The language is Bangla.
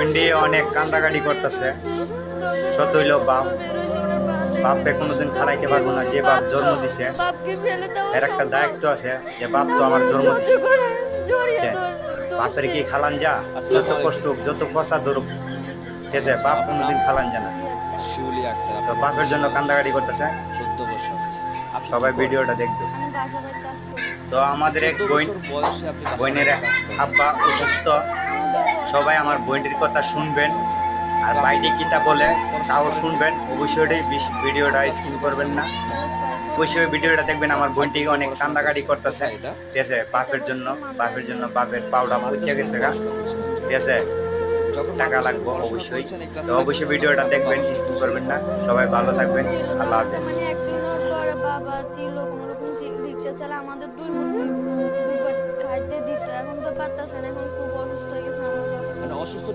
বন্ডি অনেক কান্দাকাটি করতেছে। সত হইল বাপ বাপে কোনোদিন খালাইতে পারবো না। যে বাপ জন্ম দিছে এর একটা দায়িত্ব আছে, যে বাপ তো আমার জন্ম দিছে। বাপের কি খালান যা, যত কষ্ট হোক, যত পচা ধরুক, ঠিক আছে, বাপ কোনোদিন খালান যা না। তো বাপের জন্য কান্দাকাটি করতেছে। সবাই ভিডিওটা দেখবে। তো আমাদের এক বোনের আব্বা অসুস্থ। সবাই আমার বোনটির কথা শুনবেন, আর বাইরে কিতা বলে তাও শুনবেন। অবশ্যই ভিডিওটা স্কিপ করবেন না, অবশ্যই ভিডিওটা দেখবেন। আমার বোনটি অনেক কান্দাকাটি করতেছে, ঠিক আছে, বাপের জন্য। বাপের পাউডা পচে গেছে গা, ঠিক আছে, টাকা লাগবে অবশ্যই। তো অবশ্যই ভিডিওটা দেখবেন, স্কিপ করবেন না। সবাই ভালো থাকবেন, আল্লাহ হাফেজ। বাবা ছিল কোনোরকম রিক্সা চালা আমাদের দুইবার খাইতে দিত, এখন তো পারতাছে না, এখন খুব অসুস্থ হয়ে গেছে আমার বাবা। অসুস্থ